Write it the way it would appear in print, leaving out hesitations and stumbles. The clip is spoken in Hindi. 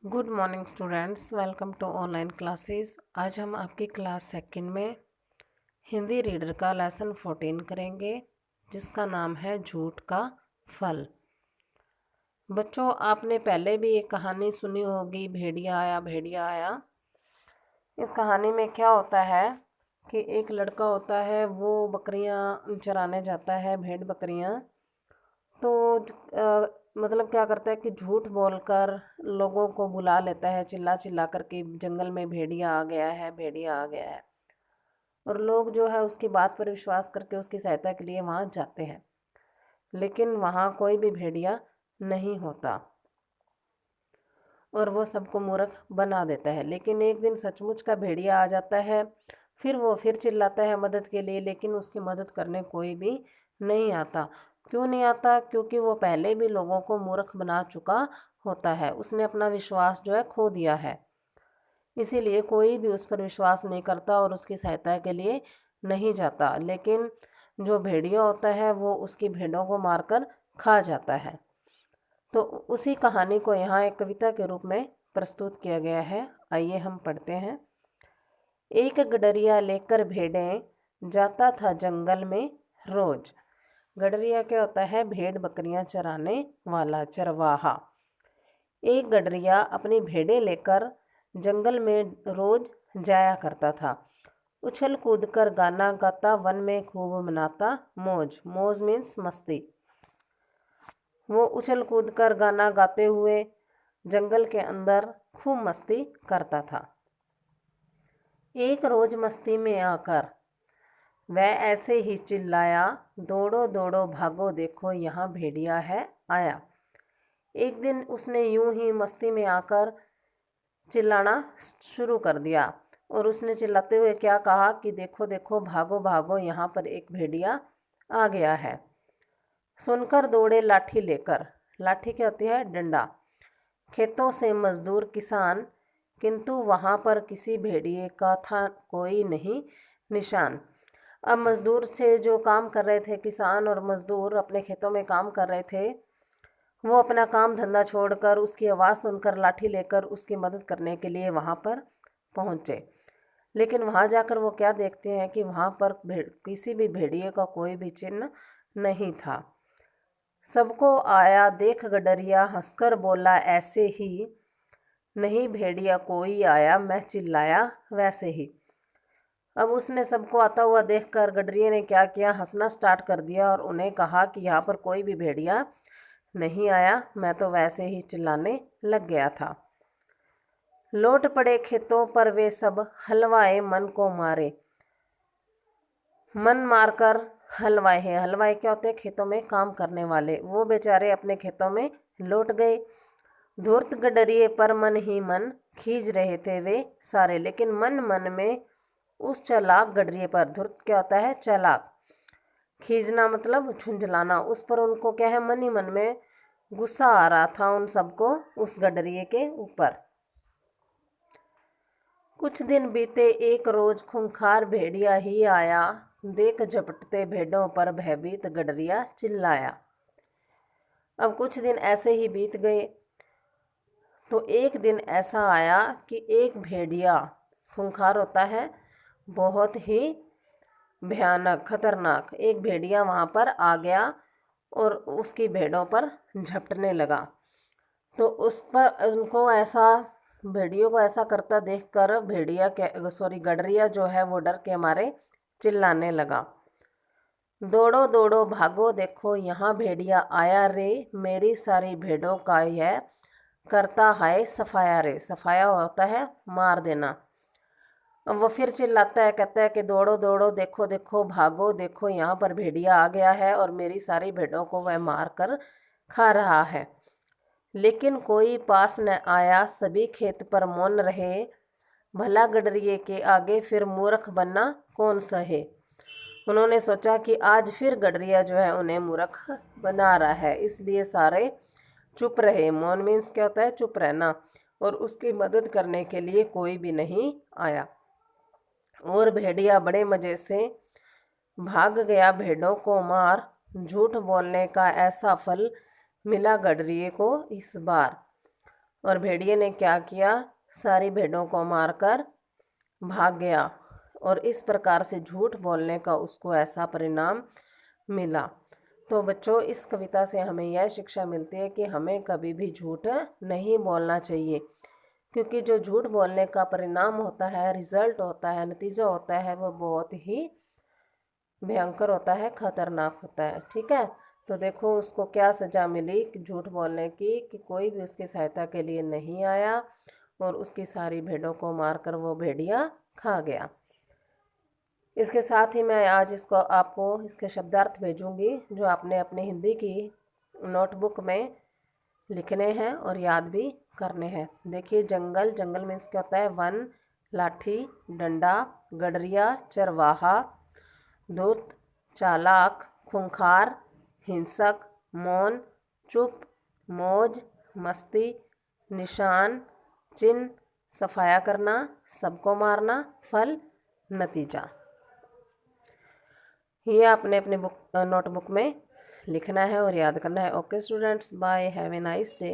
Good morning students, welcome to online classes. आज हम आपकी क्लास सेकंड में हिंदी रीडर का लेसन 14 करेंगे, जिसका नाम है झूठ का फल। बच्चों, आपने पहले भी एक कहानी सुनी होगी, भेड़िया आया भेड़िया आया। इस कहानी में क्या होता है कि एक लड़का होता है, वो बकरियां चराने जाता है, भेड़ बकरियां। तो मतलब क्या करता है कि झूठ बोलकर लोगों को बुला लेता है, चिल्ला चिल्ला कर के जंगल में भेड़िया आ गया है, भेड़िया आ गया है। और लोग जो है उसकी बात पर विश्वास करके उसकी सहायता के लिए वहाँ जाते हैं, लेकिन वहाँ कोई भी भेड़िया नहीं होता और वो सबको मूर्ख बना देता है। लेकिन एक दिन सचमुच का भेड़िया आ जाता है, फिर वो फिर चिल्लाता है मदद के लिए, लेकिन उसकी मदद करने कोई भी नहीं आता। क्यों नहीं आता? क्योंकि वो पहले भी लोगों को मूर्ख बना चुका होता है, उसने अपना विश्वास जो है खो दिया है। इसीलिए कोई भी उस पर विश्वास नहीं करता और उसकी सहायता के लिए नहीं जाता। लेकिन जो भेड़िया होता है वो उसकी भेड़ों को मारकर खा जाता है। तो उसी कहानी को यहाँ एक कविता के रूप में प्रस्तुत किया गया है। आइए हम पढ़ते हैं। एक गडरिया लेकर भेड़ें जाता था जंगल में रोज। गडरिया क्या होता है? भेड़ बकरियां चराने वाला, चरवाहा। एक गडरिया अपनी भेड़ें लेकर जंगल में रोज जाया करता था। उछल कूद कर गाना गाता वन में खूब मनाता मौज। मौज मीन्स मस्ती। वो उछल कूद कर गाना गाते हुए जंगल के अंदर खूब मस्ती करता था। एक रोज मस्ती में आकर वह ऐसे ही चिल्लाया, दौड़ो दौड़ो भागो देखो यहाँ भेड़िया है आया। एक दिन उसने यूं ही मस्ती में आकर चिल्लाना शुरू कर दिया और उसने चिल्लाते हुए क्या कहा कि देखो देखो भागो भागो यहाँ पर एक भेड़िया आ गया है। सुनकर दौड़े लाठी लेकर। लाठी क्या होती है? डंडा। खेतों से मजदूर किसान, किंतु वहाँ पर किसी भेड़िए का था कोई नहीं निशान। अब मजदूर से जो काम कर रहे थे, किसान और मजदूर अपने खेतों में काम कर रहे थे, वो अपना काम धंधा छोड़कर उसकी आवाज़ सुनकर लाठी लेकर उसकी मदद करने के लिए वहाँ पर पहुँचे। लेकिन वहाँ जाकर वो क्या देखते हैं कि वहाँ पर किसी भी भेड़िए का कोई भी चिन्ह नहीं था। सबको आया देख गडरिया हंसकर बोला ऐसे ही, नहीं भेड़िया कोई आया, मैं चिल्लाया वैसे ही। अब उसने सबको आता हुआ देखकर गडरिया ने क्या किया? हंसना स्टार्ट कर दिया और उन्हें कहा कि यहाँ पर कोई भी भेड़िया नहीं आया, मैं तो वैसे ही चिल्लाने लग गया था। लौट पड़े खेतों पर वे सब, हलवाए मन को मारे। मन मारकर हलवाए हैं। हलवाए क्या होते हैं? खेतों में काम करने वाले। वो बेचारे अपने खेतों में लौट गए। धूर्त गडरिए पर मन ही मन खींच रहे थे वे सारे, लेकिन मन मन में उस चालाक गडरिए पर, धूर्त क्या होता है? चालाक। खींचना मतलब झुंझलाना। उस पर उनको क्या है? मन ही मन में गुस्सा आ रहा था उन सबको उस गडरिए के ऊपर। कुछ दिन बीते एक रोज खूंखार भेड़िया ही आया, देख झपटते भेड़ों पर भयभीत गडरिया चिल्लाया। अब कुछ दिन ऐसे ही बीत गए तो एक दिन ऐसा आया कि एक भेड़िया, खूंखार होता है, बहुत ही भयानक खतरनाक, एक भेड़िया वहाँ पर आ गया और उसकी भेड़ों पर झपटने लगा। तो उस पर उनको ऐसा, भेड़ियों को ऐसा करता देखकर भेड़िया के गडरिया जो है वो डर के मारे चिल्लाने लगा, दौड़ो दौड़ो भागो देखो यहाँ भेड़िया आया रे, मेरी सारी भेड़ों का यह करता है सफाया रे। सफाया होता है मार देना। अब वो फिर चिल्लाता है, कहता है कि दौड़ो दौड़ो देखो देखो भागो देखो यहाँ पर भेड़िया आ गया है और मेरी सारी भेड़ों को वह मार कर खा रहा है। लेकिन कोई पास न आया, सभी खेत पर मौन रहे। भला गडरिए के आगे फिर मूर्ख बनना कौन सहे। उन्होंने सोचा कि आज फिर गडरिया जो है उन्हें मूर्ख बना रहा है, इसलिए सारे चुप रहे। मौन मीन्स क्या होता है? चुप रहना। और उसकी मदद करने के लिए कोई भी नहीं आया और भेड़िया बड़े मज़े से भाग गया भेड़ों को मार। झूठ बोलने का ऐसा फल मिला गडरिए को इस बार। और भेड़िए ने क्या किया, सारी भेड़ों को मारकर भाग गया और इस प्रकार से झूठ बोलने का उसको ऐसा परिणाम मिला। तो बच्चों, इस कविता से हमें यह शिक्षा मिलती है कि हमें कभी भी झूठ नहीं बोलना चाहिए, क्योंकि जो झूठ बोलने का परिणाम होता है, रिजल्ट होता है, नतीजा होता है, वो बहुत ही भयंकर होता है, खतरनाक होता है। ठीक है, तो देखो उसको क्या सज़ा मिली कि झूठ बोलने की, कि कोई भी उसकी सहायता के लिए नहीं आया और उसकी सारी भेड़ों को मारकर वो भेड़िया खा गया। इसके साथ ही मैं आज इसको आपको इसके शब्दार्थ भेजूंगी, जो आपने अपनी हिंदी की नोटबुक में लिखने हैं और याद भी करने हैं। देखिए, जंगल, जंगल मीन्स क्या होता है, वन, लाठी, डंडा, गडरिया, चरवाहा, धूर्त, चालाक, खूंखार, हिंसक, मौन, चुप, मौज, मस्ती, निशान, चिन्ह, सफाया करना, सबको मारना, फल, नतीजा। ये आपने अपने नोटबुक में लिखना है और याद करना है। Okay students, bye, have a nice day.